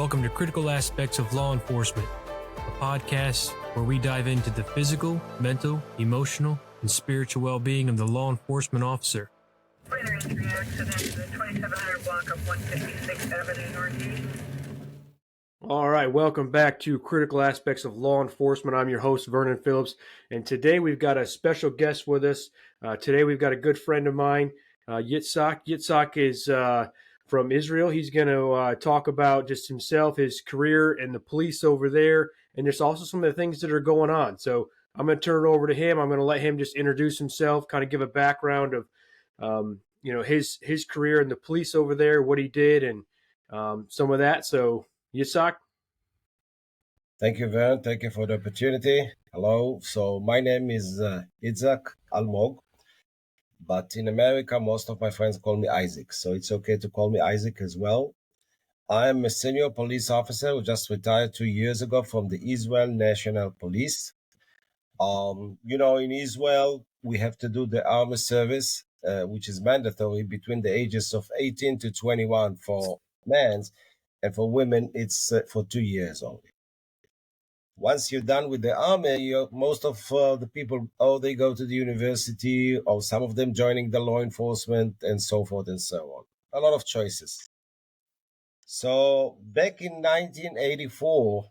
Welcome to Critical Aspects of Law Enforcement, a podcast where we dive into the physical, mental, emotional, and spiritual well-being of the law enforcement officer. Minor injury accident in the 2700 block of 156th Avenue Northeast. All right, welcome back to Critical Aspects of Law Enforcement. I'm your host, Vernon Phillips, and today we've got a special guest with us. Today we've got a good friend of mine, Yitzhak. Yitzhak is from Israel. He's going to talk about just himself, his career, and the police over there, and there's also some of the things that are going on. So I'm going to turn it over to him. I'm going to let him just introduce himself, kind of give a background of his career in the police over there, what he did, and some of that. So Yitzhak? Thank you, Vern. Thank you for the opportunity. Hello. So my name is Yitzhak Almog, but in America, most of my friends call me Isaac. So it's okay to call me Isaac as well. I'm a senior police officer who just retired 2 years ago from the Israel National Police. In Israel, we have to do the army service, which is mandatory between the ages of 18 to 21 for men. And for women, it's for 2 years only. Once you're done with the army, most of the people, they go to the university, or some of them joining the law enforcement, and so forth and so on. A lot of choices. So back in 1984,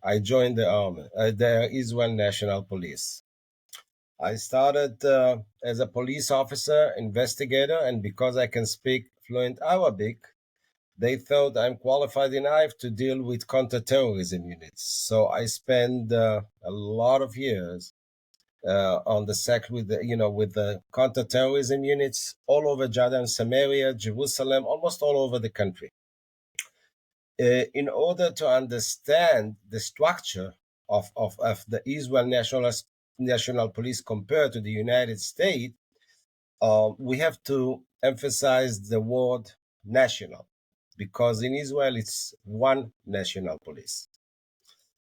I joined the army, the Israel National Police. I started as a police officer, investigator, and because I can speak fluent Arabic, they thought I'm qualified enough to deal with counterterrorism units. So I spent a lot of years on the sec with the counterterrorism units all over Jordan, Samaria, Jerusalem, almost all over the country. In order to understand the structure of the Israel National Police compared to the United States, we have to emphasize the word national, because in Israel, it's one national police.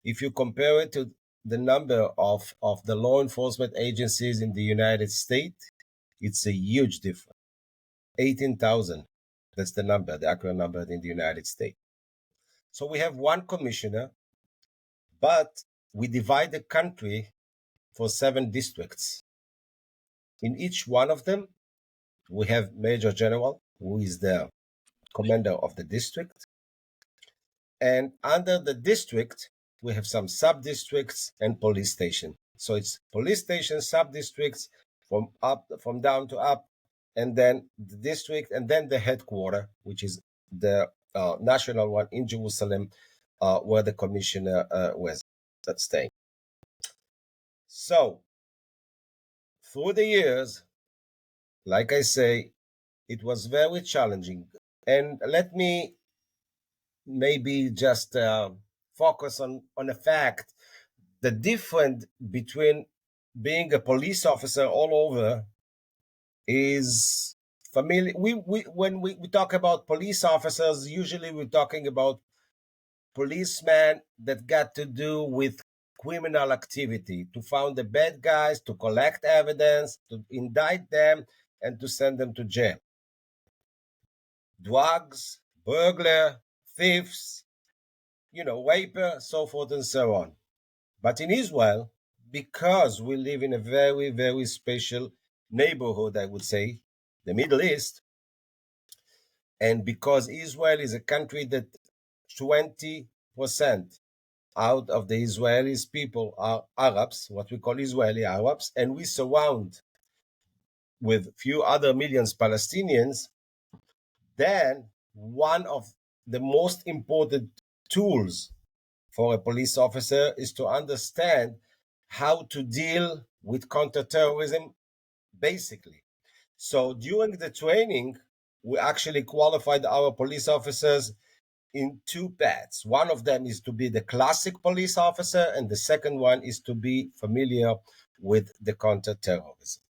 If you compare it to the number of the law enforcement agencies in the United States, it's a huge difference. 18,000, that's the number, the accurate number in the United States. So we have one commissioner, but we divide the country for 7 districts. In each one of them, we have Major General, who is the commander of the district. And under the district, we have some sub-districts and police station. So it's police station, sub-districts, from down to up, and then the district, and then the headquarters, which is the national one in Jerusalem, where the commissioner was staying. So through the years, like I say, it was very challenging. And let me maybe just focus on a fact. The difference between being a police officer all over is familiar. When we talk about police officers, usually we're talking about policemen that got to do with criminal activity, to find the bad guys, to collect evidence, to indict them, and to send them to jail. Drugs, burglar, thieves, raper, so forth and so on. But in Israel, because we live in a very, very special neighborhood, I would say, the Middle East, and because Israel is a country that 20% out of the Israelis people are Arabs, what we call Israeli Arabs, and we surround with few other millions Palestinians, then one of the most important tools for a police officer is to understand how to deal with counterterrorism, basically. So during the training, we actually qualified our police officers in 2 paths. One of them is to be the classic police officer, and the second one is to be familiar with the counterterrorism.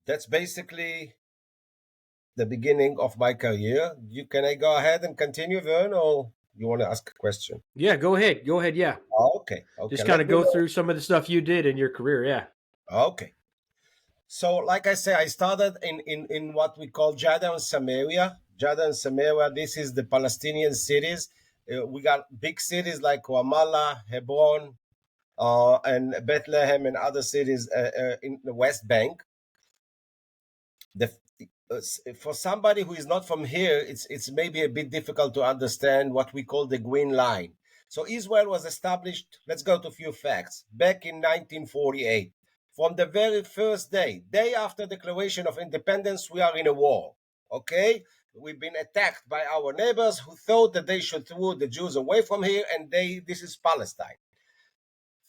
That's basically the beginning of my career. Can I go ahead and continue, Vern, or you want to ask a question? Yeah, go ahead. Yeah. Okay. Just kind of go through some of the stuff you did in your career, yeah. Okay. So, like I say, I started in what we call Jordan, Samaria. Jada and Samaria. This is the Palestinian cities. We got big cities like Ramallah, Hebron, and Bethlehem and other cities in the West Bank. The, for somebody who is not from here, it's maybe a bit difficult to understand what we call the Green Line. So Israel was established, let's go to a few facts, back in 1948. From the very first day after declaration of independence, we are in a war, okay? We've been attacked by our neighbors who thought that they should throw the Jews away from here, and this is Palestine.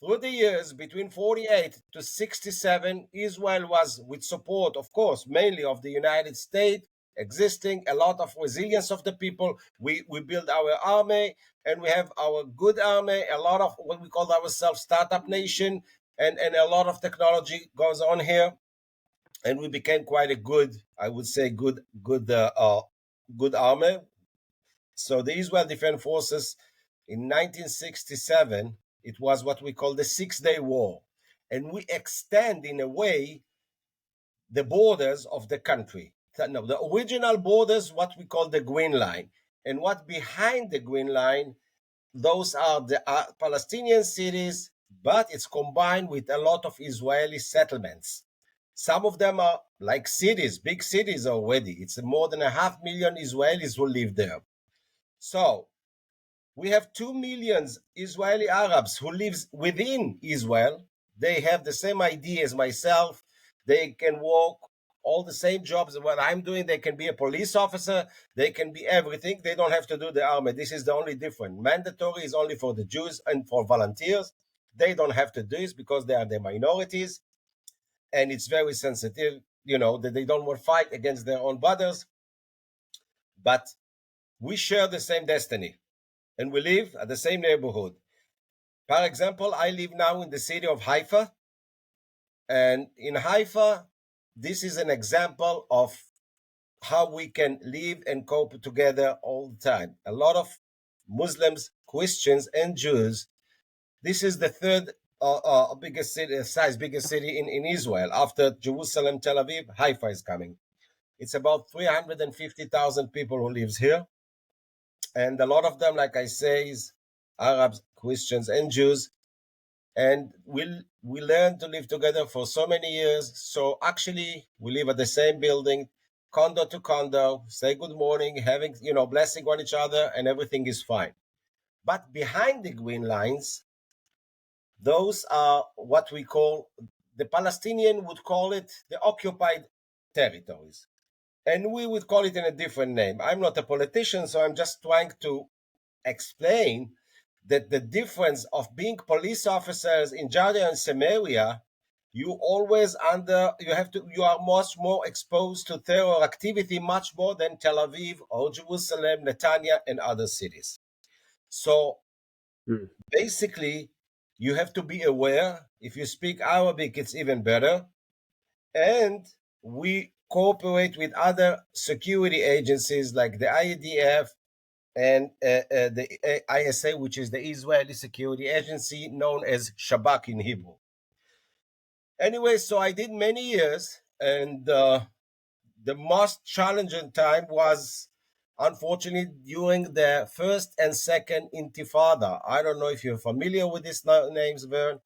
Through the years, between 48 to 67, Israel was, with support, of course, mainly of the United States, existing, a lot of resilience of the people. We build our army, and we have our good army, a lot of what we call ourselves startup nation, and a lot of technology goes on here. And we became quite a good, I would say, good army. So the Israel Defense Forces in 1967, it was what we call the 6-Day War. And we extend, in a way, the borders of the country. No, the original borders, what we call the Green Line. And what behind the Green Line, those are the Palestinian cities, but it's combined with a lot of Israeli settlements. Some of them are like cities, big cities already. It's more than 500,000 Israelis who live there. So we have 2 million Israeli Arabs who live within Israel. They have the same idea as myself. They can work all the same jobs that what I'm doing. They can be a police officer. They can be everything. They don't have to do the army. This is the only difference. Mandatory is only for the Jews and for volunteers. They don't have to do this because they are the minorities. And it's very sensitive, that they don't want to fight against their own brothers. But we share the same destiny. And we live at the same neighborhood. For example, I live now in the city of Haifa. And in Haifa, this is an example of how we can live and cope together all the time. A lot of Muslims, Christians, and Jews. This is the third biggest city in Israel. After Jerusalem, Tel Aviv, Haifa is coming. It's about 350,000 people who lives here. And a lot of them, like I say, is Arabs, Christians, and Jews. And we learn to live together for so many years. So actually, we live at the same building, condo to condo, say good morning, having, blessing on each other, and everything is fine. But behind the green lines, those are what we call, the Palestinian would call it the occupied territories. And we would call it in a different name. I'm not a politician, so I'm just trying to explain that the difference of being police officers in Judea and Samaria, you are much more exposed to terror activity, much more than Tel Aviv or Jerusalem, Netanya, and other cities. So basically, you have to be aware. If you speak Arabic, it's even better. And we cooperate with other security agencies like the IDF and the ISA, which is the Israeli Security Agency, known as Shabak in Hebrew. Anyway, so I did many years, and the most challenging time was, unfortunately, during the first and second Intifada. I don't know if you're familiar with these names, Vern,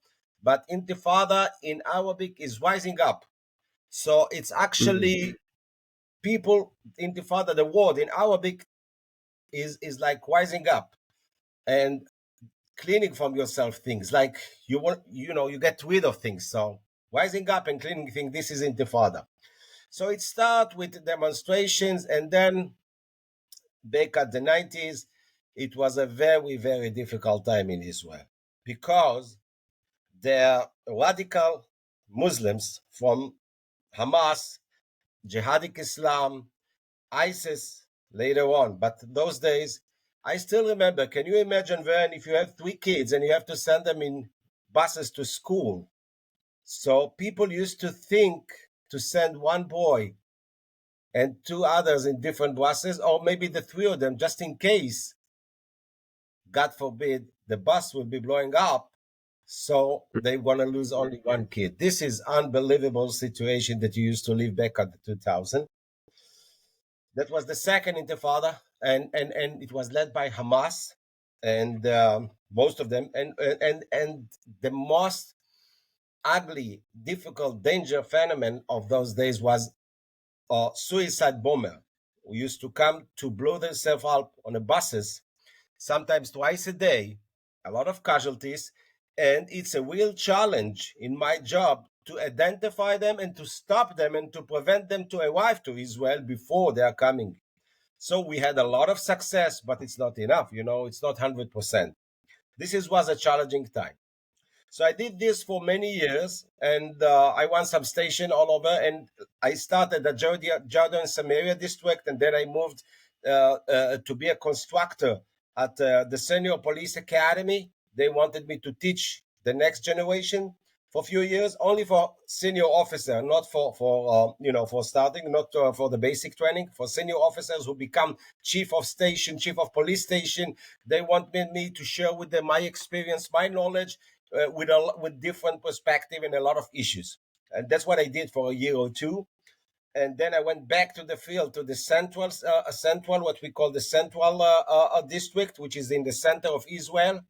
but Intifada in Arabic is rising up. So it's actually people, Intifada, the word in Arabic is like rising up and cleaning from yourself things. Like you get rid of things. So rising up and cleaning things, this is Intifada. So it starts with demonstrations, and then back at the 90s, it was a very, very difficult time in Israel because the radical Muslims from Hamas, Jihadic Islam, ISIS later on. But those days, I still remember, can you imagine, Vern, if you have 3 kids and you have to send them in buses to school? So people used to think to send one boy and 2 others in different buses, or maybe the 3 of them, just in case, God forbid, the bus will be blowing up. So they want to lose only 1 kid. This is unbelievable situation that you used to live back at the 2000. That was the second Intifada, and it was led by Hamas, and most of them, and the most ugly, difficult, danger phenomenon of those days was a suicide bomber who used to come to blow themselves up on the buses, sometimes twice a day, a lot of casualties, and it's a real challenge in my job to identify them and to stop them and to prevent them to arrive to Israel before they are coming. So we had a lot of success, but it's not enough. It's not 100%. Was a challenging time. So I did this for many years, and I won some station all over. And I started the Jordan Samaria district, and then I moved to be a constructor at the Senior Police Academy. They wanted me to teach the next generation for a few years, only for senior officer, not for starting, not for the basic training, for senior officers who become chief of station, chief of police station. They wanted me to share with them my experience, my knowledge, with different perspective and a lot of issues. And that's what I did for a year or two. And then I went back to the field, to the central, what we call the central district, which is in the center of Israel,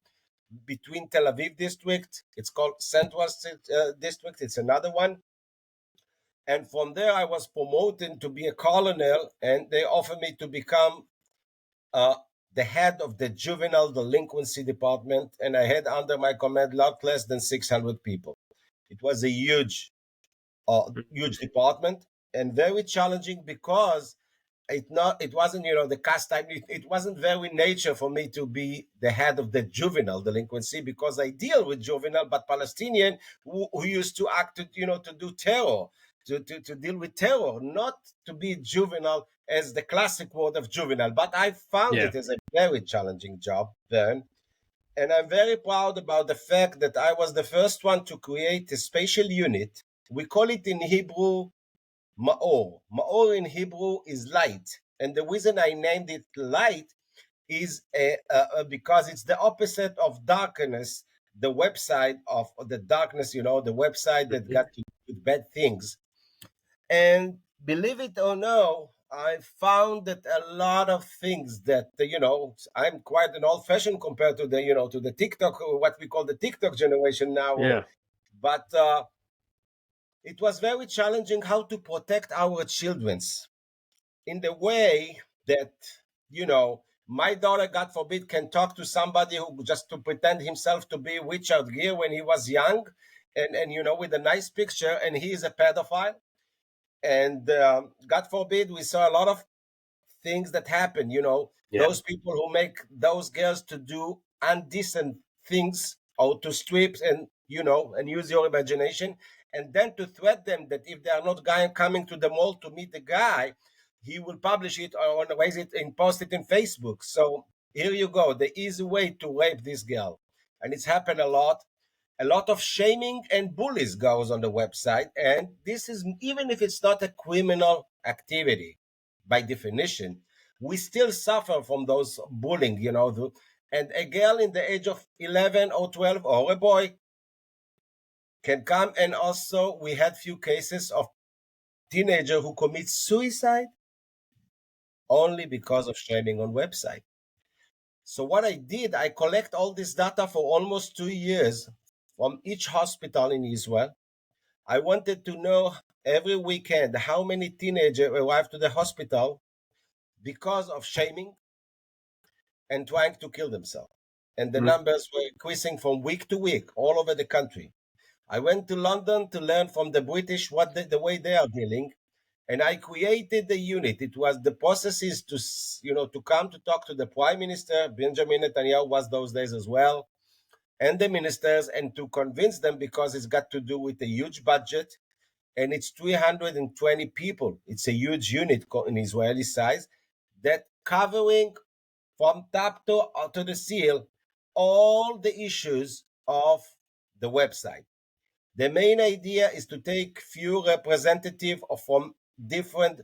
between Tel Aviv district. It's called Central District. It's another one. And from there, I was promoted to be a colonel, and they offered me to become the head of the juvenile delinquency department, and I had under my command lot less than 600 people. It was a huge department and very challenging because it wasn't the cast time. It wasn't very nature for me to be the head of the juvenile delinquency because I deal with juvenile, but Palestinian who used to act to do terror. To deal with terror, not to be juvenile as the classic word of juvenile. But I found it as a very challenging job then. And I'm very proud about the fact that I was the first one to create a special unit. We call it in Hebrew, Ma'or. Ma'or in Hebrew is light. And the reason I named it light is because it's the opposite of darkness, the website of the darkness, the website that got to do with bad things. And believe it or no, I found that a lot of things that I'm quite an old-fashioned compared to the TikTok, what we call the TikTok generation now. Yeah. But it was very challenging how to protect our childrens in the way that my daughter, God forbid, can talk to somebody who just to pretend himself to be Richard Gere when he was young, and with a nice picture, and he is a pedophile. And God forbid, we saw a lot of things that happen, those people who make those girls to do indecent things or to strip and, and use your imagination. And then to threat them that if they are not coming to the mall to meet the guy, he will publish it or raise it and post it in Facebook. So here you go, the easy way to rape this girl. And it's happened a lot. A lot of shaming and bullies goes on the website. And this is, even if it's not a criminal activity, by definition, we still suffer from those bullying, and a girl in the age of 11 or 12 or a boy can come. And also we had few cases of teenager who commit suicide only because of shaming on website. So what I did, I collect all this data for almost 2 years from each hospital in Israel. I wanted to know every weekend how many teenagers arrived to the hospital because of shaming and trying to kill themselves. And the numbers were increasing from week to week all over the country. I went to London to learn from the British the way they are dealing. And I created the unit. It was the processes to come to talk to the Prime Minister, Benjamin Netanyahu was those days as well, and the ministers, and to convince them, because it's got to do with a huge budget, and it's 320 people. It's a huge unit in Israeli size that covering from top to the seal all the issues of the website. The main idea is to take few representatives from different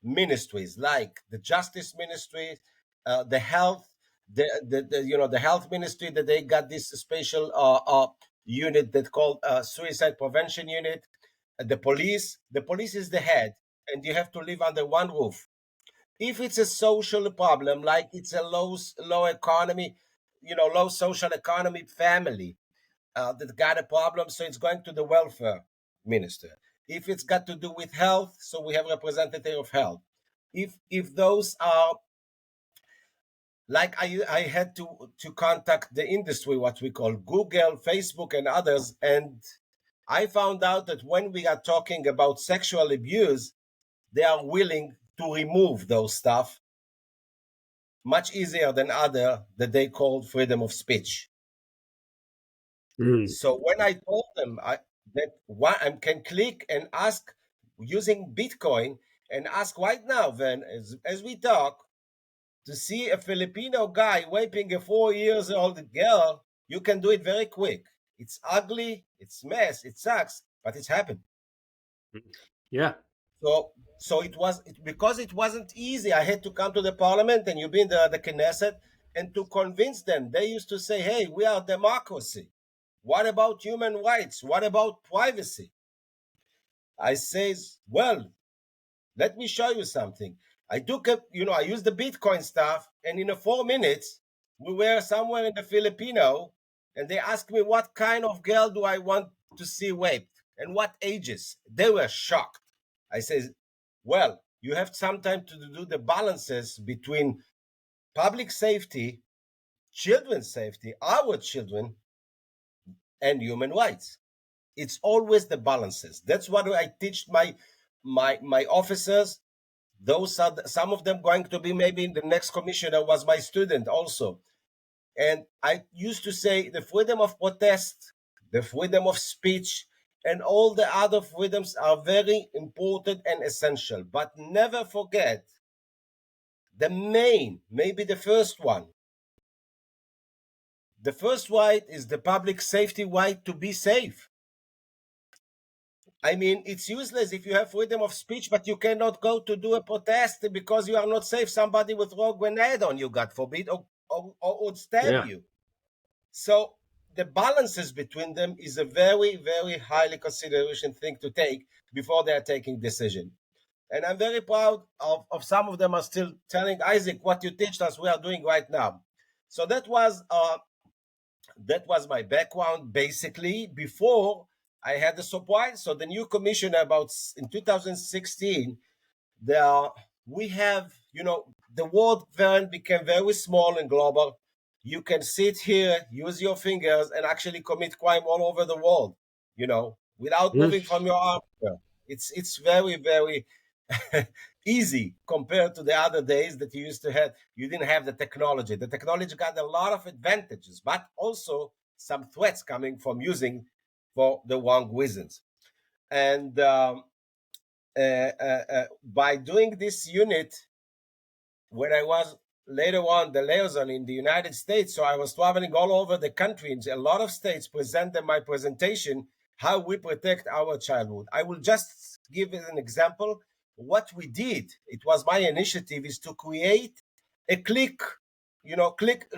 ministries, like the Justice Ministry, the Health, the Health Ministry, that they got this special unit that called Suicide Prevention Unit. The police is the head, and you have to live under one roof. If it's a social problem, like it's a low economy, low social economy family that got a problem, so it's going to the welfare minister. If it's got to do with health, so we have representative of health. If those are like I had to contact the industry, what we call Google, Facebook, and others, and I found out that when we are talking about sexual abuse, they are willing to remove those stuff much easier than other that they call freedom of speech. So when I told them that I can click and ask using Bitcoin and ask right now, then as we talk, to see a Filipino guy raping a 4 years old girl, you can do it very quick. It's ugly, it's mess, it sucks, but it's happened. Yeah. So because it wasn't easy. I had to come to the parliament, and you've been the Knesset, and to convince them. They used to say, "Hey, we are democracy. What about human rights? What about privacy?" I says, "Well, let me show you something." I I used the Bitcoin stuff, and in 4 minutes, we were somewhere in the Filipino, and they asked me what kind of girl do I want to see raped and what ages. They were shocked. I says, well, you have some time to do the balances between public safety, children's safety, our children, and human rights. It's always the balances. That's what I teach my officers. Those are some of them going to be maybe the next commissioner was my student also. And I used to say the freedom of protest, the freedom of speech, and all the other freedoms are very important and essential. But never forget the main, maybe the first one. The first right is the public safety right to be safe. I mean, it's useless if you have freedom of speech, but you cannot go to do a protest because you are not safe. Somebody with a grenade on you, God forbid, or would stab you. So the balances between them is a very, very highly consideration thing to take before they are taking decision. And I'm very proud of some of them are still telling Isaac, what you teach us, we are doing right now. So that was my background basically before I had the surprise. So the new commissioner about in 2016, we have, the world then became very small and global. You can sit here, use your fingers, and actually commit crime all over the world, without moving from your arm. It's very, very easy compared to the other days that you used to have. You didn't have the technology. The technology got a lot of advantages, but also some threats coming from using for the wrong reasons. And by doing this unit, when I was later on the liaison in the United States, so I was traveling all over the country, in a lot of states, presented my presentation, how we protect our childhood. I will just give an example. What we did, it was my initiative, is to create a click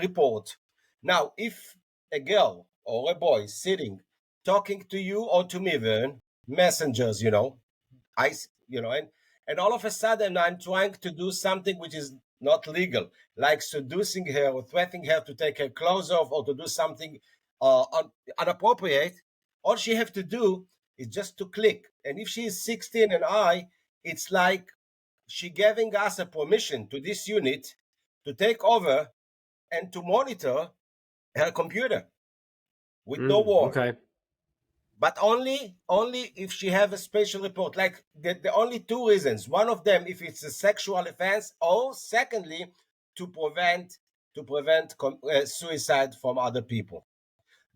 report. Now, if a girl or a boy sitting, talking to you or to me, Vern, messengers, and all of a sudden I'm trying to do something which is not legal, like seducing her or threatening her to take her clothes off or to do something inappropriate. All she have to do is just to click. And if she is 16 and it's like she giving us a permission to this unit to take over and to monitor her computer with no warrant. Okay. But only if she have a special report. Like the only two reasons. One of them, if it's a sexual offense, or secondly, to prevent suicide from other people.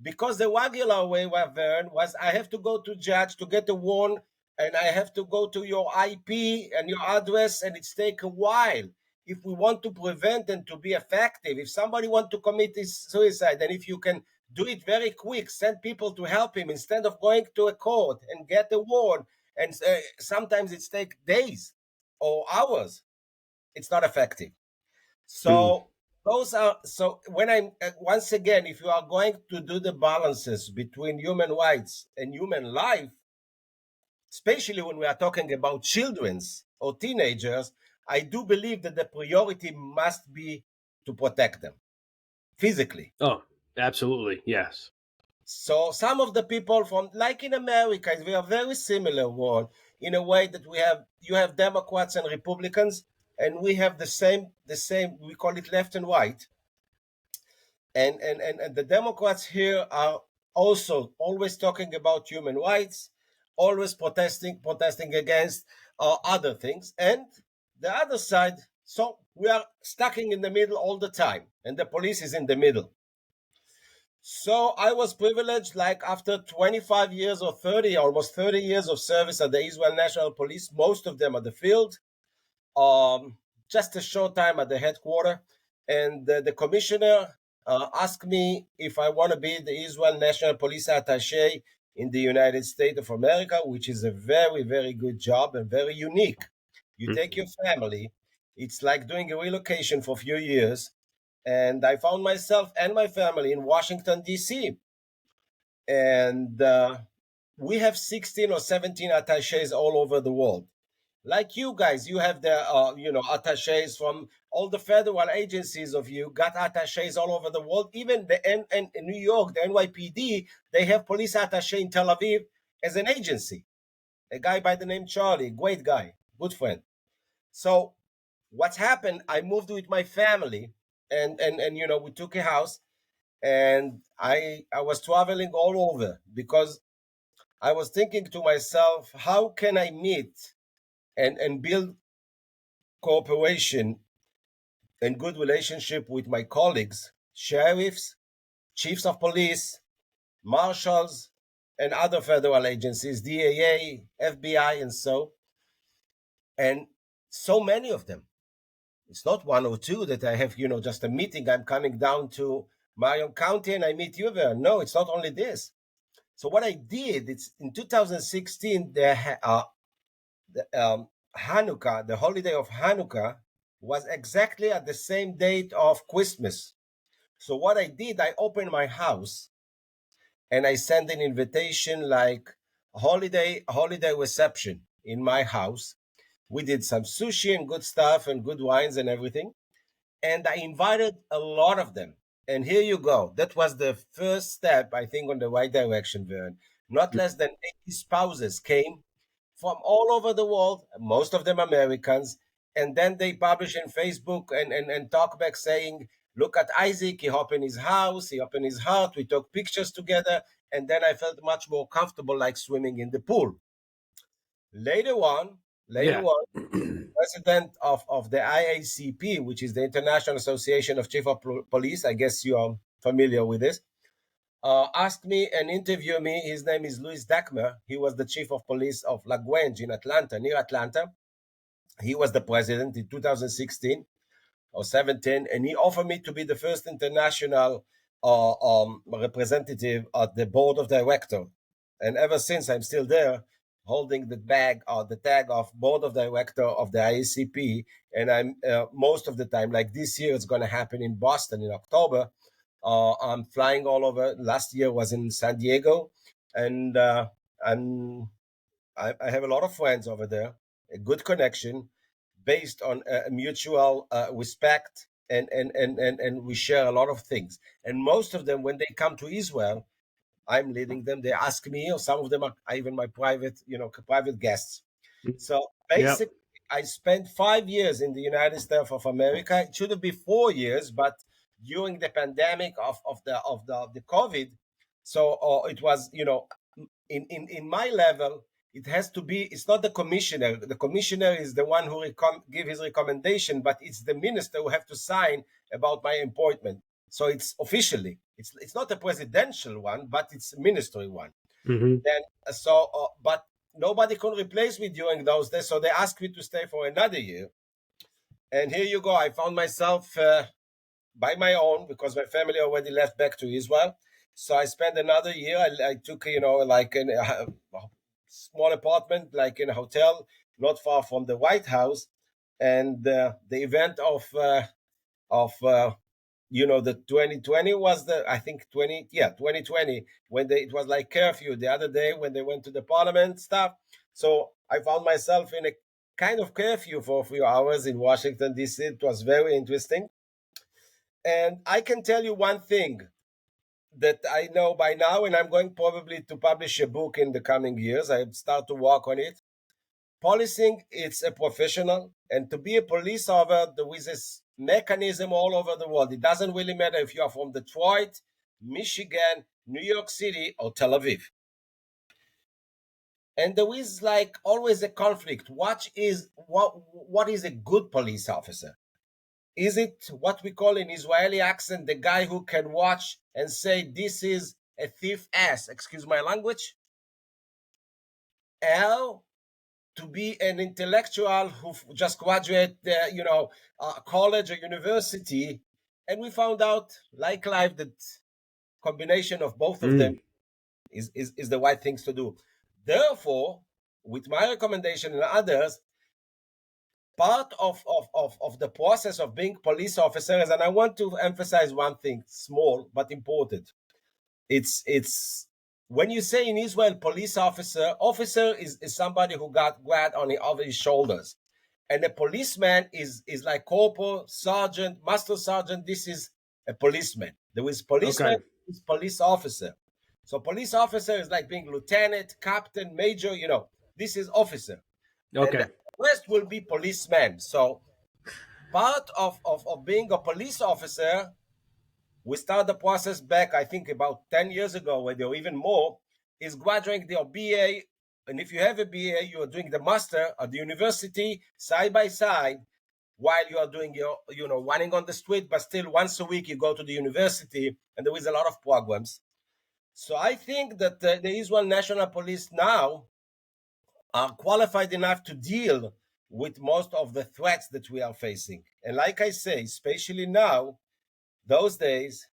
Because the regular way, Vern, was I have to go to judge to get a warrant, and I have to go to your IP and your address, and it's take a while. If we want to prevent and to be effective, if somebody want to commit suicide, and if you can do it very quick, send people to help him instead of going to a court and get a warrant, and sometimes it's take days or hours, it's not effective. So those are, so when I'm once again, if you are going to do the balances between human rights and human life, especially when we are talking about children's or teenagers, I do believe that the priority must be to protect them physically. Oh, absolutely. Yes. So some of the people from, like in America, we are very similar world in a way that you have Democrats and Republicans, and we have the same, we call it left and right. And the Democrats here are also always talking about human rights, always protesting against other things. And the other side, so we are stuck in the middle all the time, and the police is in the middle. So I was privileged, like after 25 years or 30, almost 30 years of service at the Israel National Police, most of them at the field, just a short time at the headquarters. And the commissioner asked me if I want to be the Israel National Police Attaché in the United States of America, which is a very, very good job and very unique. You take your family, it's like doing a relocation for a few years. And I found myself and my family in Washington, D.C. And we have 16 or 17 attaches all over the world. Like you guys, you have the attaches from all the federal agencies of you, got attaches all over the world. Even in New York, the NYPD, they have police attache in Tel Aviv as an agency. A guy by the name Charlie, great guy, good friend. So what's happened, I moved with my family, and we took a house, and I was traveling all over because I was thinking to myself, how can I meet and build cooperation and good relationship with my colleagues, sheriffs, chiefs of police, marshals, and other federal agencies, DAA, FBI, and so many of them. It's not one or two that I have, just a meeting. I'm coming down to Marion County and I meet you there. No, it's not only this. So what I did, it's in 2016, Hanukkah, the holiday of Hanukkah, was exactly at the same date of Christmas. So what I did, I opened my house and I sent an invitation like holiday reception in my house. We did some sushi and good stuff and good wines and everything. And I invited a lot of them. And here you go. That was the first step, I think, on the right direction, Vern. Not less than 80 spouses came from all over the world, most of them Americans. And then they publish in Facebook and talk back saying, look at Isaac, he opened his house, he opened his heart, we took pictures together. And then I felt much more comfortable like swimming in the pool. Later on, president of the IACP, which is the International Association of Chief of Police, I guess you are familiar with this, asked me and interviewed me. His name is Louis Dachmer. He was the chief of police of La Grange in Atlanta, near Atlanta. He was the president in 2016 or 17, and he offered me to be the first international representative at the board of directors. And ever since, I'm still there, holding the tag of board of director of the IACP. And I'm most of the time, like this year, it's going to happen in Boston in October. I'm flying all over. Last year was in San Diego, and I have a lot of friends over there, a good connection based on mutual respect, and we share a lot of things. And most of them, when they come to Israel, I'm leading them. They ask me, or some of them are even my private guests. So basically, I spent 5 years in the United States of America. It should have been 4 years, but during the pandemic of the COVID, so it was, in my level, it has to be. It's not the commissioner. The commissioner is the one who give his recommendation, but it's the minister who have to sign about my appointment. So it's officially, it's not a presidential one, but it's a ministry one. Mm-hmm. Then but nobody can replace me during those days, so they asked me to stay for another year. And here you go. I found myself by my own because my family already left back to Israel. So I spent another year. I took, like a small apartment, like in a hotel, not far from the White House. And the event of the 2020 was 2020, when it was like curfew the other day when they went to the parliament stuff. So I found myself in a kind of curfew for a few hours in Washington, D.C. It was very interesting. And I can tell you one thing that I know by now, and I'm going probably to publish a book in the coming years. I start to work on it. Policing, it's a professional, and to be a police officer, there is this mechanism all over the world. It doesn't really matter if you are from Detroit, Michigan, New York City, or Tel Aviv. And there is like always a conflict. What is a good police officer? Is it what we call in Israeli accent the guy who can watch and say this is a thief ass, excuse my language? Or to be an intellectual who just graduated, college or university, and we found out, like life, that combination of both of them is the right things to do. Therefore, with my recommendation and others, part of the process of being police officers, and I want to emphasize one thing, small but important. It's when you say in Israel police officer is somebody who got grad on his shoulders. And a policeman is like corporal, sergeant, master sergeant. This is a policeman. There is policeman, is police officer. So police officer is like being lieutenant, captain, major, this is officer. Okay. And the rest will be policemen. So part of being a police officer, we start the process back, I think, about 10 years ago, or even more, is graduating your BA. And if you have a BA, you are doing the master at the university side by side while you are doing your, running on the street, but still once a week you go to the university, and there is a lot of programs. So I think that the Israel National Police now are qualified enough to deal with most of the threats that we are facing. And like I say, especially now, those days,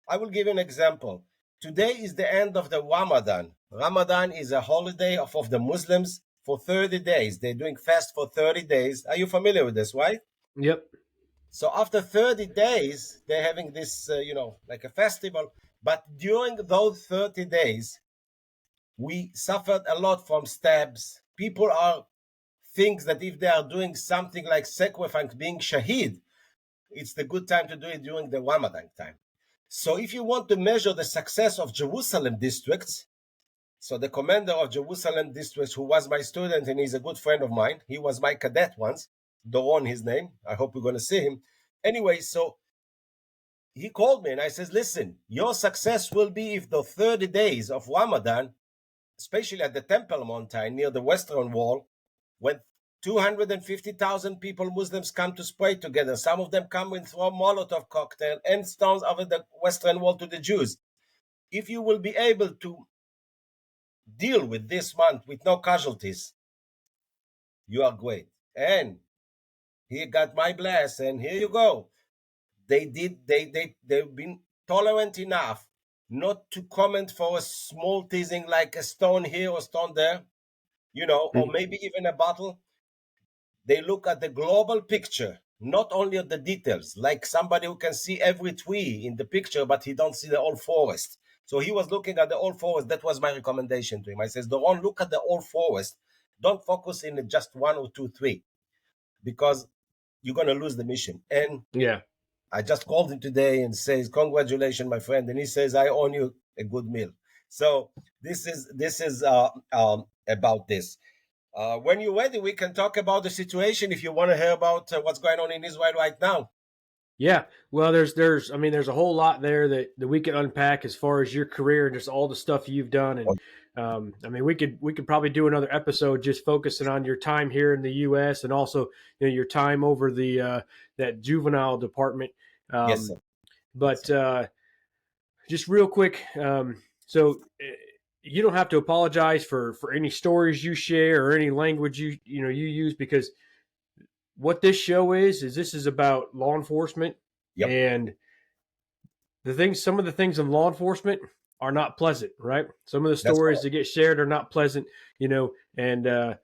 I will give you an example. Today is the end of the Ramadan. Ramadan is a holiday of the Muslims for 30 days. They're doing fast for 30 days. Are you familiar with this, right? Yep. So after 30 days, they're having this, like a festival. But during those 30 days, we suffered a lot from stabs. People think that if they are doing something like sacrifice, being shaheed, it's the good time to do it during the Ramadan time. So if you want to measure the success of Jerusalem districts, so the commander of Jerusalem district, who was my student and he's a good friend of mine, he was my cadet once, Doron his name, I hope we're going to see him. Anyway, so he called me and I says, listen, your success will be if the 30 days of Ramadan, especially at the Temple Mountain near the Western Wall, when 250,000 people, Muslims, come to pray together. Some of them come and throw Molotov cocktail and stones over the Western Wall to the Jews. If you will be able to deal with this month with no casualties, you are great. And he got my bless, and here you go. They've been tolerant enough not to comment for a small teasing like a stone here or stone there, or maybe even a bottle. They look at the global picture, not only at the details, like somebody who can see every tree in the picture, but he don't see the whole forest. So he was looking at the whole forest. That was my recommendation to him. I says, Doron, look at the whole forest. Don't focus in just one or two, three, because you're going to lose the mission. And yeah, I just called him today and says, congratulations, my friend. And he says, I owe you a good meal. So this is about this. When you're ready, we can talk about the situation if you want to hear about what's going on in Israel right now. Yeah. Well, there's a whole lot there that we can unpack as far as your career and just all the stuff you've done. And we could probably do another episode just focusing on your time here in the U.S. and also your time over the that juvenile department. Yes, sir. But just real quick, so you don't have to apologize for any stories you share or any language you use, because what this show is this is about law enforcement. Yep. And some of the things in law enforcement are not pleasant, right? Some of the stories that get shared are not pleasant, and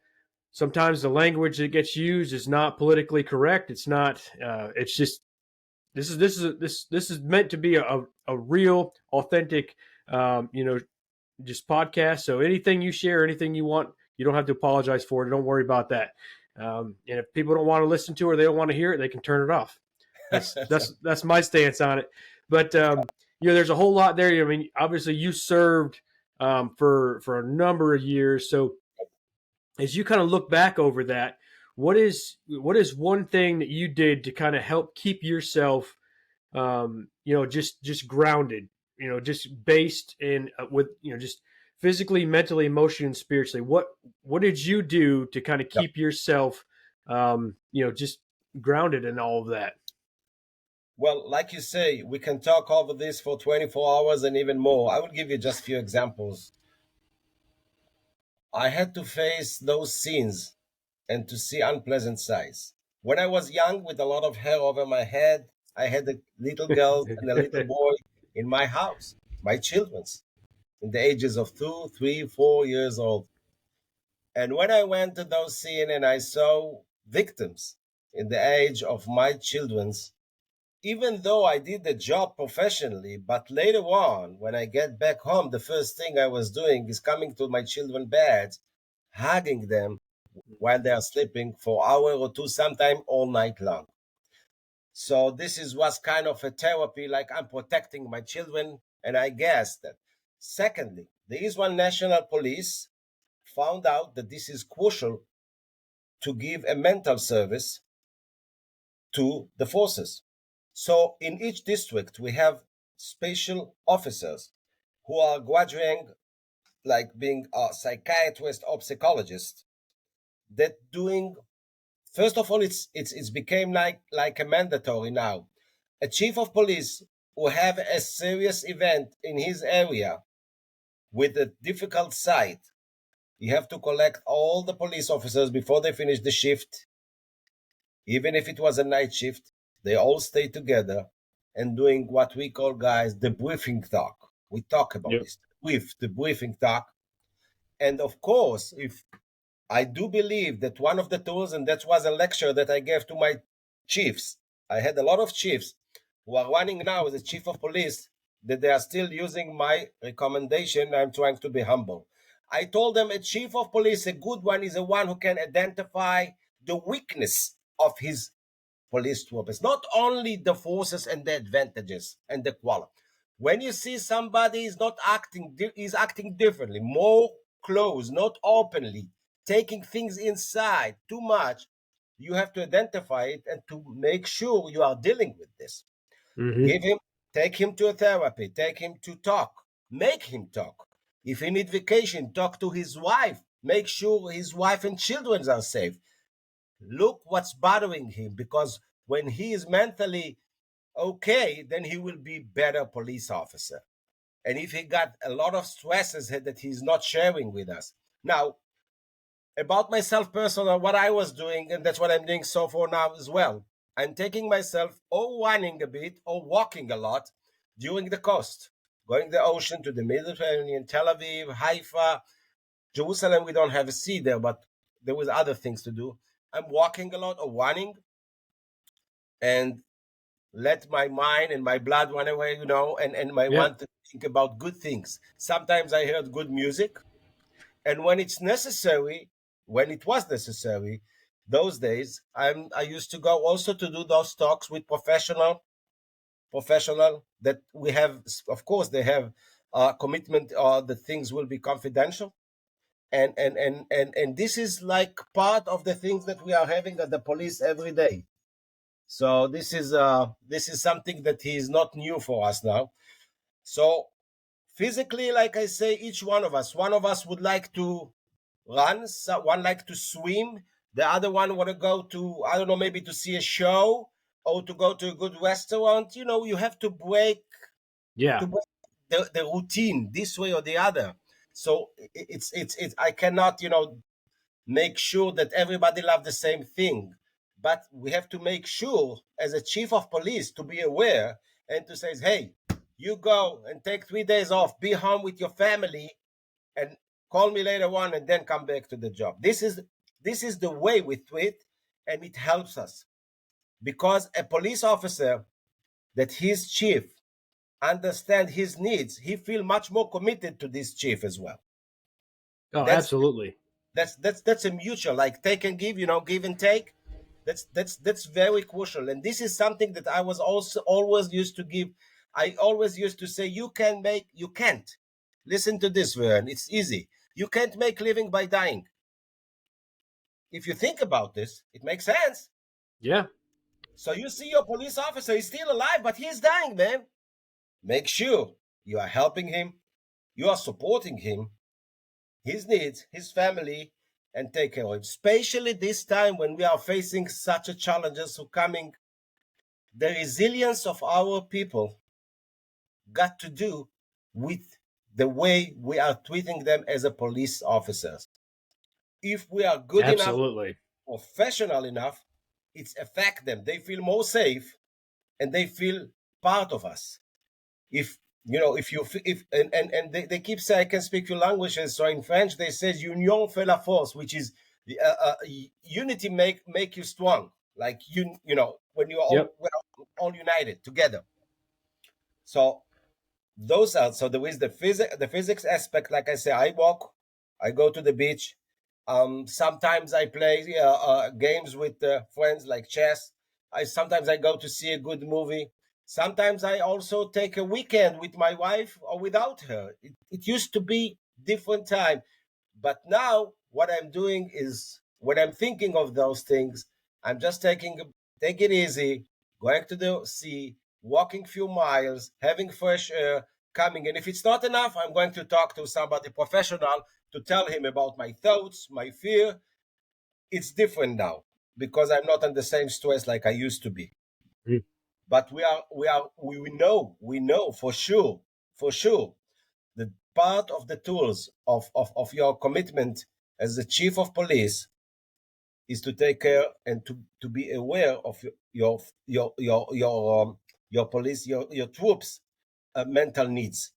sometimes the language that gets used is not politically correct. It's not. It's just this is meant to be a real, authentic, just podcast. So anything you share, anything you want, you don't have to apologize for it. Don't worry about that. And if people don't want to listen to it or they don't want to hear it, they can turn it off. That's my stance on it. But there's a whole lot there. I mean, obviously you served for a number of years. So as you kind of look back over that, what is one thing that you did to kind of help keep yourself, just grounded, just based in with, just physically, mentally, emotionally, and spiritually? What did you do to kind of keep yourself, just grounded in all of that? Well, like you say, we can talk over this for 24 hours and even more. I will give you just a few examples. I had to face those scenes and to see unpleasant sights. When I was young, with a lot of hair over my head, I had a little girl and a little boy in my house, my children's, in the ages of 2, 3, 4 years old. And when I went to those scenes and I saw victims in the age of my children's, even though I did the job professionally, but later on, when I get back home, the first thing I was doing is coming to my children's beds, hugging them while they are sleeping for an hour or two, sometimes all night long. So was kind of a therapy, like I'm protecting my children, and I guess that. Secondly, the Israel National Police found out that this is crucial to give a mental service to the forces. So in each district, we have special officers who are graduating, like being a psychiatrist or psychologist, that doing, first of all, it's became like a mandatory now. A chief of police who have a serious event in his area with a difficult site, you have to collect all the police officers before they finish the shift. Even if it was a night shift, they all stay together and doing what we call, guys, the briefing talk. We talk about this, the briefing talk. And of course, if I do believe that one of the tools, and that was a lecture that I gave to my chiefs. I had a lot of chiefs who are running now as the chief of police, that they are still using my recommendation. I'm trying to be humble. I told them a chief of police, a good one, is the one who can identify the weakness of his police troopers, not only the forces and the advantages and the quality. When you see somebody is not acting, is acting differently, more close, not openly, taking things inside too much, you have to identify it and to make sure you are dealing with this. Mm-hmm. Take him to a therapy, take him to talk, make him talk. If he needs vacation, talk to his wife, make sure his wife and children are safe. Look what's bothering him, because when he is mentally okay, then he will be better police officer. And if he got a lot of stresses that he's not sharing with us. Now, about myself personally, what I was doing, and that's what I'm doing so far now as well. I'm taking myself or running a bit or walking a lot during the coast, going the ocean to the Mediterranean, Tel Aviv, Haifa, Jerusalem. We don't have a sea there, but there was other things to do. I'm walking a lot or running, and let my mind and my blood run away, and my want to think about good things. Sometimes I heard good music, and when it was necessary, those days, I used to go also to do those talks with professional that we have. Of course, they have commitment, the things will be confidential, and this is like part of the things that we are having at the police every day. So this is something that is not new for us now. So physically, like I say, one of us would like to run, one like to swim, the other one want to go to, I don't know, maybe to see a show or to go to a good restaurant. You have to break the routine this way or the other. So it's I cannot, make sure that everybody love the same thing. But we have to make sure, as a chief of police, to be aware and to say, hey, you go and take 3 days off, be home with your family, and call me later on, and then come back to the job. This is the way we treat, and it helps us. Because a police officer that his chief understand his needs, he feel much more committed to this chief as well. Oh, absolutely. That's a mutual, like take and give, give and take. That's very crucial, and this is something that I was also always used to give. I always used to say, you can't. Listen to this, Vern. It's easy. You can't make living by dying. If you think about this, it makes sense. Yeah. So you see your police officer is still alive, but he's dying, man. Make sure you are helping him, you are supporting him, his needs, his family, and take care of him. Especially this time when we are facing such a challenges who coming, the resilience of our people got to do with the way we are treating them as a police officers. If we are good enough, Absolutely. professional enough, it's affect them. They feel more safe and they feel part of us. If if you if and they keep saying I can speak few languages. So in French they say "union fait la force," which is unity make you strong. Like when you are Yep. we're all united together. So those are so there is the physics aspect. Like I say, I walk, I go to the beach. Sometimes I play games with friends like chess. Sometimes I go to see a good movie. Sometimes I also take a weekend with my wife or without her. It used to be different time, but now what I'm doing is when I'm thinking of those things, I'm just take it easy, going to the sea, walking few miles, having fresh air, coming. And if it's not enough, I'm going to talk to somebody professional to tell him about my thoughts, my fear. It's different now because I'm not on the same stress like I used to be. Mm. But we know for sure, that part of the tools of your commitment as the chief of police is to take care and to be aware of your police, your troops' mental needs,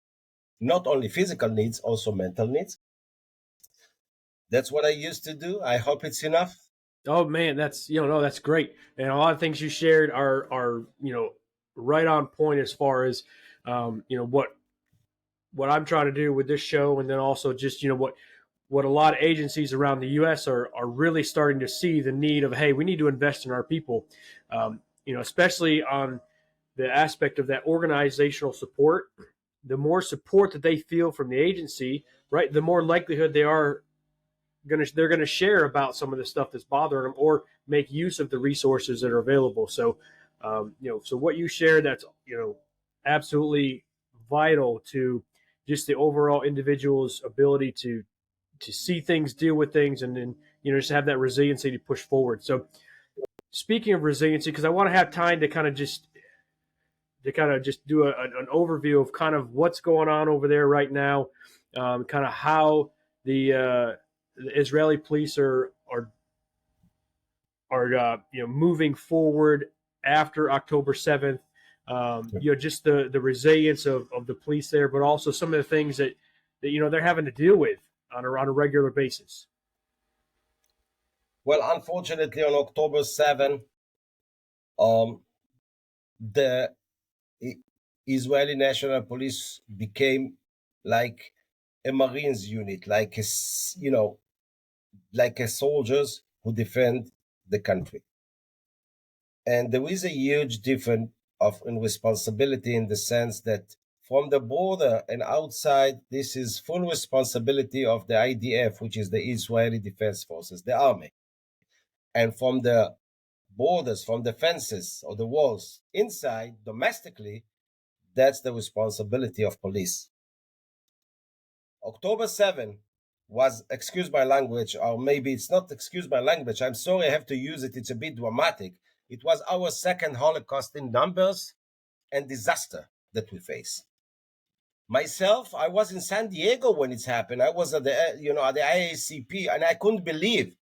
not only physical needs, also mental needs. That's what I used to do. I hope it's enough. Oh man, that's no, that's great. And a lot of things you shared are right on point as far as what I'm trying to do with this show, and then also just what a lot of agencies around the U.S. are really starting to see the need of. Hey, we need to invest in our people, especially on the aspect of that organizational support. The more support that they feel from the agency, right, the more likelihood they're gonna share about some of the stuff that's bothering them or make use of the resources that are available. So, so what you share, that's absolutely vital to just the overall individual's ability to see things, deal with things, and then just have that resiliency to push forward. So, speaking of resiliency, because I want to have time to kind of just do an overview of kind of what's going on over there right now, kind of how the Israeli police are moving forward after October 7th. Just the resilience of the police there, but also some of the things that they're having to deal with on a regular basis. Well, unfortunately, on October 7, the Israeli National Police became like a Marines unit, like like a soldiers who defend the country. And there is a huge difference in responsibility in the sense that from the border and outside, this is full responsibility of the IDF, which is the Israeli Defense Forces, the army. And from the borders, from the fences or the walls inside, domestically, that's the responsibility of police. October 7 was, excuse my language, or maybe it's not excuse my language, I'm sorry I have to use it, it's a bit dramatic. It was our second Holocaust in numbers and disaster that we face. Myself, I was in San Diego when it's happened. I was at the at the IACP, and I couldn't believe,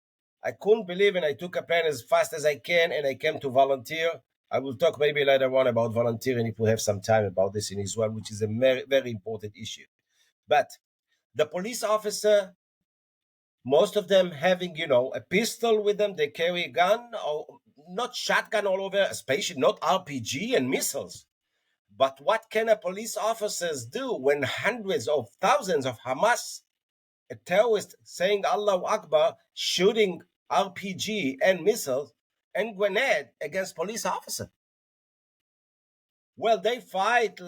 and I took a plane as fast as I can, and I came to volunteer. I will talk maybe later on about volunteering if we have some time about this in Israel, which is a very, very important issue. But the police officer, most of them having, a pistol with them, they carry a gun, or not shotgun all over, especially not RPG and missiles. But what can a police officers do when hundreds of thousands of Hamas a terrorist saying Allahu Akbar, shooting RPG and missiles and grenade against police officer. Well, they fight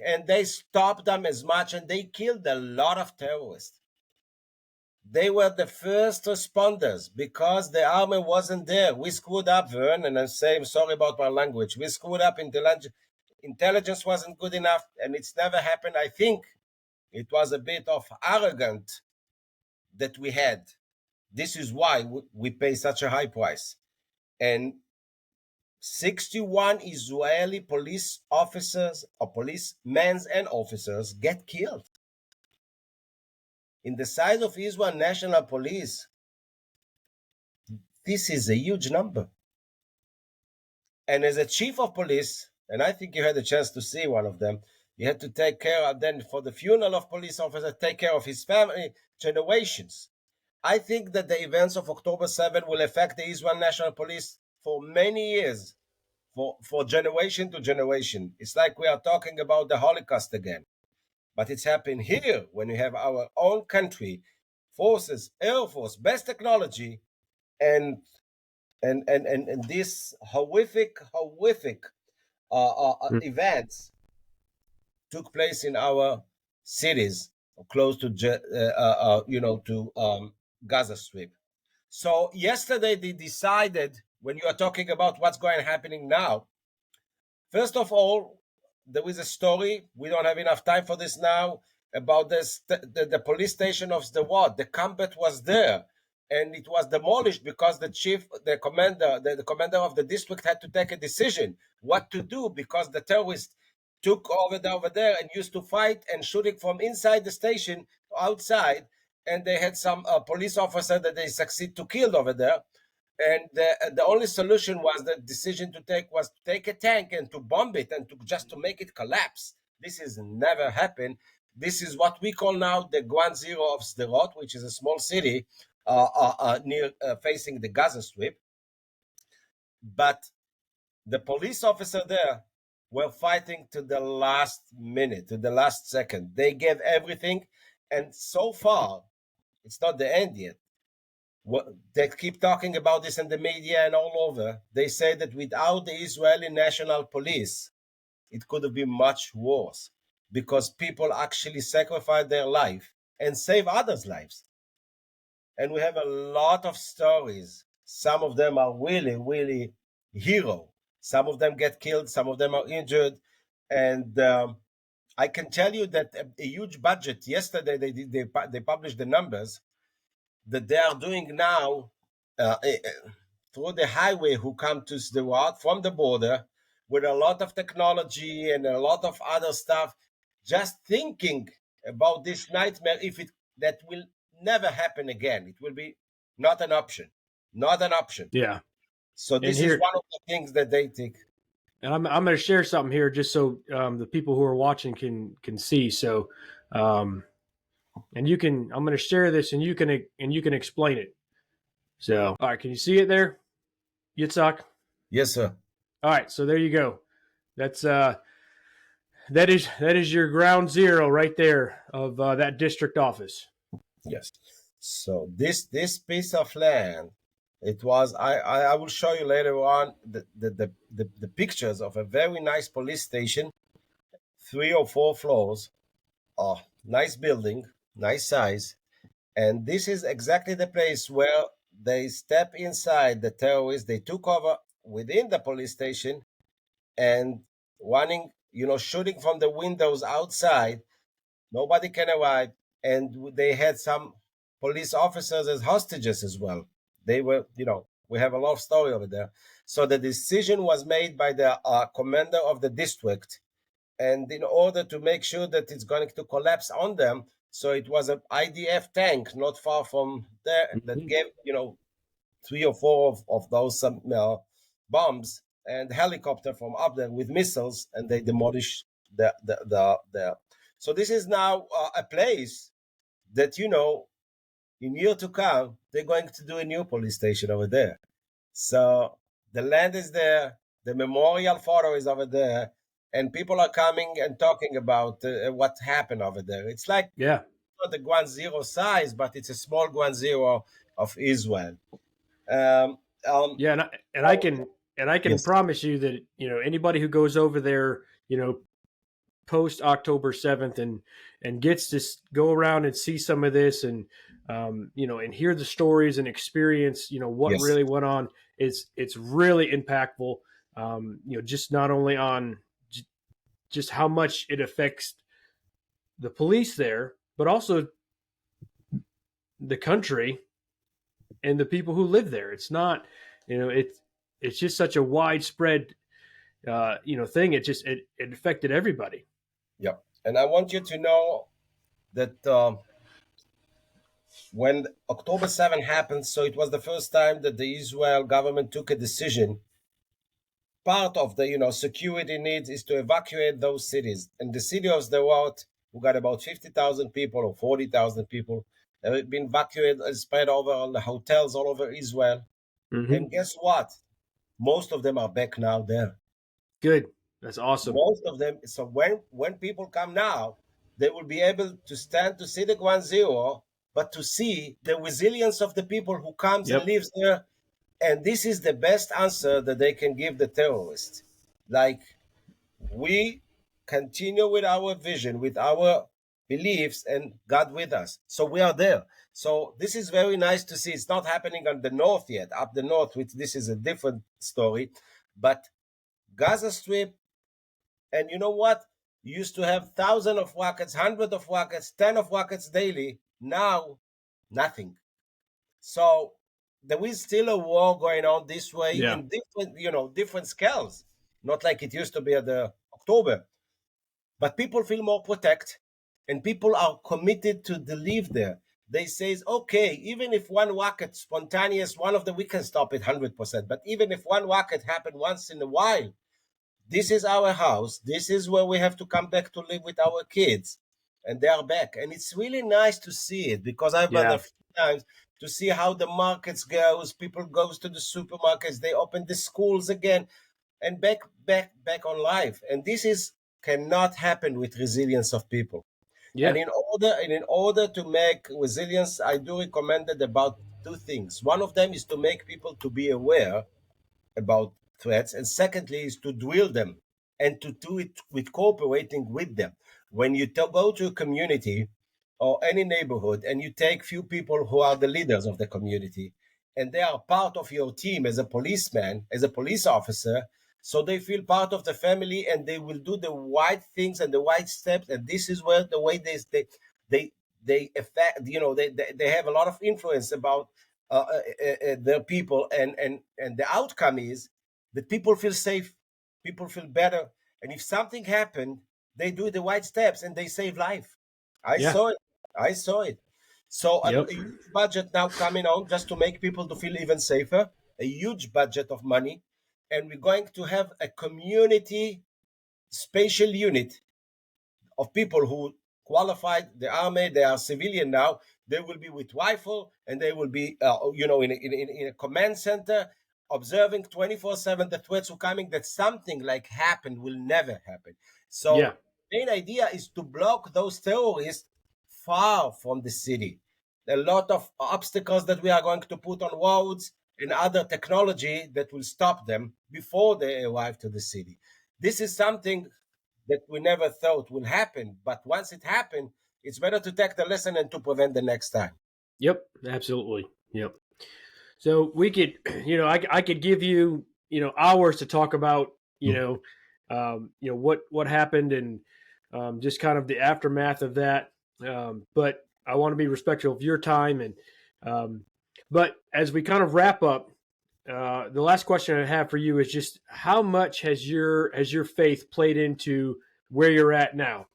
and they stop them as much, and they killed a lot of terrorists. They were the first responders because the army wasn't there. We screwed up, Vern, and I'm sorry about my language. We screwed up. Intelligence wasn't good enough, and it's never happened. I think it was a bit of arrogant that we had. This is why we pay such a high price. And 61 Israeli police officers or policemen and officers get killed. In the size of Israel National Police, this is a huge number. And as a chief of police, and I think you had a chance to see one of them, you had to take care of, then for the funeral of police officer, take care of his family, generations. I think that the events of October 7 will affect the Israel National Police for many years, for generation to generation. It's like we are talking about the Holocaust again. But it's happened here when we have our own country, forces, Air Force, best technology, and these horrific events took place in our cities close to Gaza Strip. So yesterday they decided, when you are talking about what's going to happening now, first of all, there is a story, we don't have enough time for this now, about the police station of Sderot. The combat was there, and it was demolished because the commander of the district had to take a decision what to do, because the terrorists took over there and used to fight and shooting from inside the station outside, and they had some police officer that they succeed to kill over there. And the only solution was the decision to take a tank and to bomb it and to make it collapse. This has never happened. This is what we call now the ground zero of Sderot, which is a small city near facing the Gaza Strip. But the police officer there were fighting to the last minute, to the last second. They gave everything, and so far, it's not the end yet. They keep talking about this in the media and all over. They say that without the Israeli National Police, it could have been much worse, because people actually sacrifice their life and save others' lives. And we have a lot of stories. Some of them are really, really hero. Some of them get killed. Some of them are injured. And I can tell you that a huge budget, yesterday they published the numbers, that they are doing now through the highway who come to Sderot from the border, with a lot of technology and a lot of other stuff, just thinking about this nightmare, that will never happen again. It will be not an option. Yeah. So this is one of the things that they think. And I'm going to share something here just so the people who are watching can see. So, and I'm going to share this, and you can explain it. So, all right, can you see it there, Yitzhak? Yes, sir. All right, so there you go. That's that is your ground zero right there of that district office. Yes. So this piece of land, it was, I will show you later on the pictures of a very nice police station, 3 or 4 floors, nice building, nice size. And this is exactly the place where they step inside, the terrorists, they took over within the police station, and shooting from the windows outside. Nobody can arrive. And they had some police officers as hostages as well. They were, we have a lot of story over there. So the decision was made by the commander of the district, and in order to make sure that it's going to collapse on them, so it was an IDF tank not far from there that gave, 3 or 4 of those bombs, and helicopter from up there with missiles, and they demolished the. So this is now a place that, in year to come, they're going to do a new police station over there. So the land is there, the memorial photo is over there, and people are coming and talking about what happened over there. It's like not a ground zero size, but it's a small ground zero of Israel. Yeah, and Oh, I can yes, promise you that anybody who goes over there, post October 7th and gets to go around and see some of this and and hear the stories and experience what yes, really went on. It's really impactful. Just not only on just how much it affects the police there, but also the country and the people who live there. It's not, it's just such a widespread, thing. It affected everybody. yeah. And I want you to know that when October 7 happened, so it was the first time that the Israel government took a decision. Part of the security needs is to evacuate those cities. And the city of Sderot, who got about 50,000 people or 40,000 people, have been evacuated and spread over on the hotels all over Israel. Mm-hmm. And guess what? Most of them are back now there. Good. That's awesome. Most of them. So when people come now, they will be able to stand to see the ground zero, but to see the resilience of the people who comes and Yep. lives there. And this is the best answer that they can give the terrorists. Like, we continue with our vision, with our beliefs, and God with us. So we are there. So this is very nice to see. It's not happening on the north yet. Up the north, which this is a different story. But Gaza Strip, and you know what? You used to have thousands of rockets, hundreds of rockets, 10 of rockets daily. Now, nothing. So there is still a war going on this way Yeah. in different, different scales. Not like it used to be at the October. But people feel more protected, and people are committed to the live there. They say, okay, even if one rocket spontaneous, one of them we can stop it 100%. But even if one rocket happened once in a while, this is our house. This is where we have to come back to live with our kids, and they are back. And it's really nice to see it, because I've been Yeah. a few times to see how the markets goes. People goes to the supermarkets. They open the schools again, and back on life. And this is cannot happen with resilience of people. Yeah. And in order to make resilience, I do recommend it about two things. One of them is to make people to be aware about threats, and secondly is to drill them and to do it with cooperating with them. When you go to a community or any neighborhood and you take few people who are the leaders of the community, and they are part of your team as a policeman, as a police officer, so they feel part of the family, and they will do the right things and the right steps. And this is where the way they they affect, they have a lot of influence about their people, and the outcome is that people feel safe, people feel better, and if something happened, they do the right steps and they save life. I Yeah. saw it. I saw it. So Yep. a huge budget now coming on just to make people to feel even safer. A huge budget of money, and we're going to have a community spatial unit of people who qualified the army. They are civilian now. They will be with rifle, and they will be in a command center, observing 24/7 the threats are coming, that something like happened will never happen. Yeah. So main idea is to block those terrorists far from the city. A lot of obstacles that we are going to put on roads and other technology that will stop them before they arrive to the city. This is something that we never thought will happen. But once it happened, it's better to take the lesson and to prevent the next time. Yep. Absolutely. Yep. So we could, I could give you, hours to talk about, what happened and just kind of the aftermath of that. But I want to be respectful of your time, and but as we kind of wrap up, the last question I have for you is just how much has your faith played into where you're at now?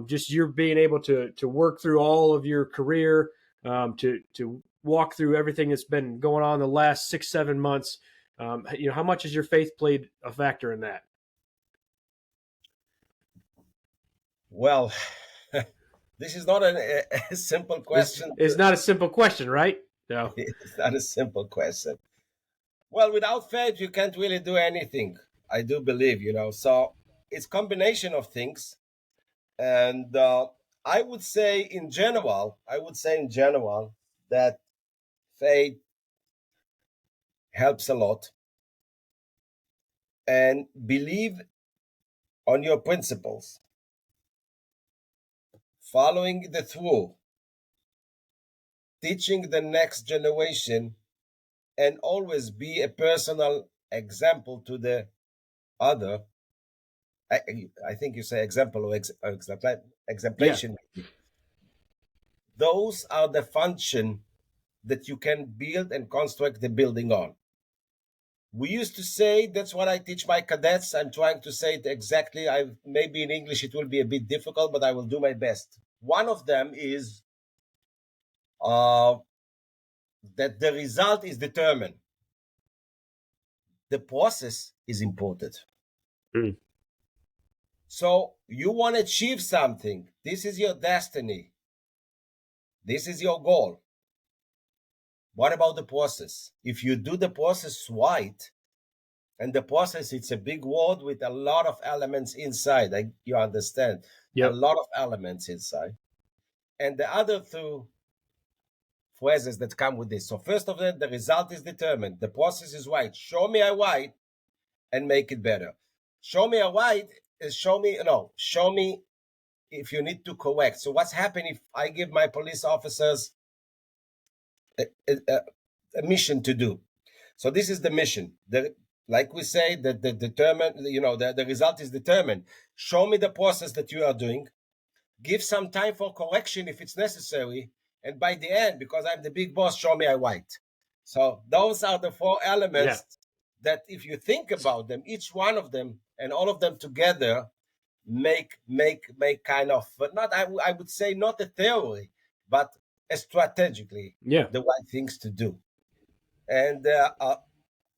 Just you're being able to work through all of your career, to walk through everything that's been going on the last 6-7 months. How much has your faith played a factor in that? Well, this is not a simple It's, question. it's not a simple question, right? No. It's not a simple question. Well, without faith, you can't really do anything. I do believe. So it's combination of things. And I would say in general, that faith helps a lot, and believe on your principles, following the through, teaching the next generation, and always be a personal example to the other. I think you say example or exemplation. Yeah. Those are the function that you can build and construct the building on. We used to say, that's what I teach my cadets. I'm trying to say it exactly. Maybe in English it will be a bit difficult, but I will do my best. One of them is that the result is determined. The process is important. Mm. So you want to achieve something. This is your destiny. This is your goal. What about the process? If you do the process right, and the process, it's a big word with a lot of elements inside. You understand? Yep. A lot of elements inside. And the other two phrases that come with this. So first of all, the result is determined. The process is right. Show me a right and make it better. Show me a right is show me if you need to correct. So what's happening if I give my police officers a mission to do? So this is the mission. Like we say, that the result is determined. Show me the process that you are doing. Give some time for correction if it's necessary. And by the end, because I'm the big boss, show me I right. So those are the four elements that if you think about them, each one of them and all of them together make kind of, but not, I would say not a theory, but a strategically the right things to do. And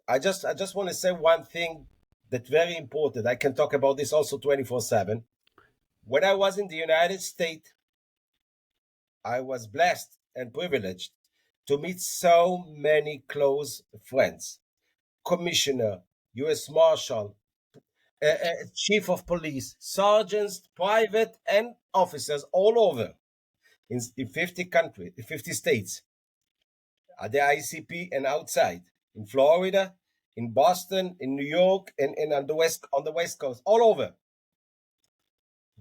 I just want to say one thing that's very important. I can talk about this also 24/7. When I was in the United States, I was blessed and privileged to meet so many close friends. Commissioner, U.S. Marshal, Chief of Police, sergeants, private and officers all over in 50 countries, 50 states, at the ICP and outside, in Florida, in Boston, in New York, and on the West Coast, all over.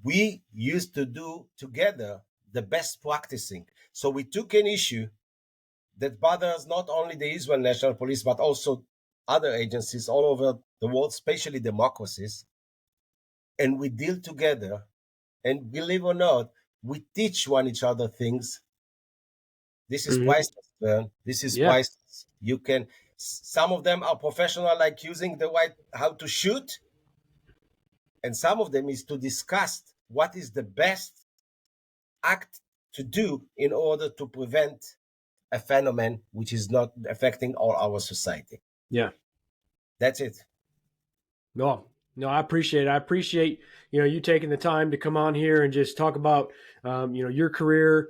We used to do together the best practicing. So we took an issue that bothers not only the Israel National Police, but also other agencies all over the world, especially democracies, and we deal together. And believe or not, we teach one each other things. This is priceless, man. This is priceless. You can. Some of them are professional, like using the right how to shoot, and some of them is to discuss what is the best act to do in order to prevent a phenomenon which is not affecting all our society. Yeah. That's it. No, I appreciate it. I appreciate, you taking the time to come on here and just talk about, your career,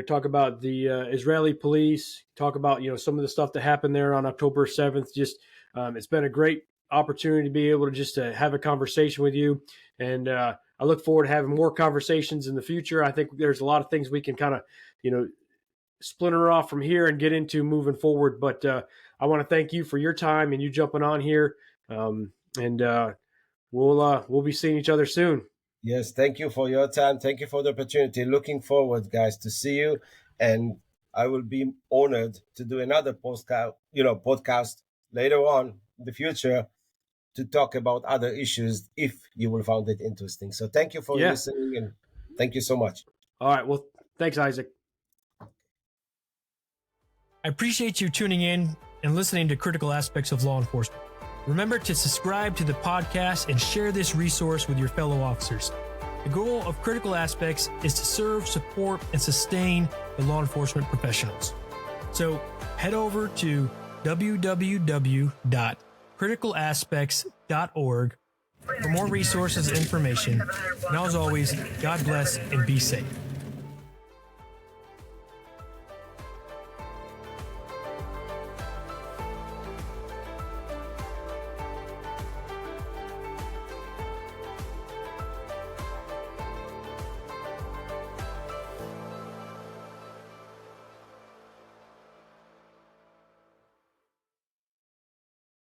talk about the Israeli police, talk about, some of the stuff that happened there on October 7th. Just, it's been a great opportunity to be able to just have a conversation with you. And I look forward to having more conversations in the future. I think there's a lot of things we can kind of, splinter off from here and get into moving forward. But I want to thank you for your time and you jumping on here. And we'll be seeing each other soon. Yes, thank you for your time. Thank you for the opportunity. Looking forward, guys, to see you. And I will be honored to do another podcast later on in the future to talk about other issues if you will find it interesting. So thank you for listening, and thank you so much. All right. Well, thanks, Isaac. I appreciate you tuning in and listening to Critical Aspects of Law Enforcement. Remember to subscribe to the podcast and share this resource with your fellow officers. The goal of Critical Aspects is to serve, support, and sustain the law enforcement professionals. So head over to www.criticalaspects.org for more resources and information. And as always, God bless and be safe.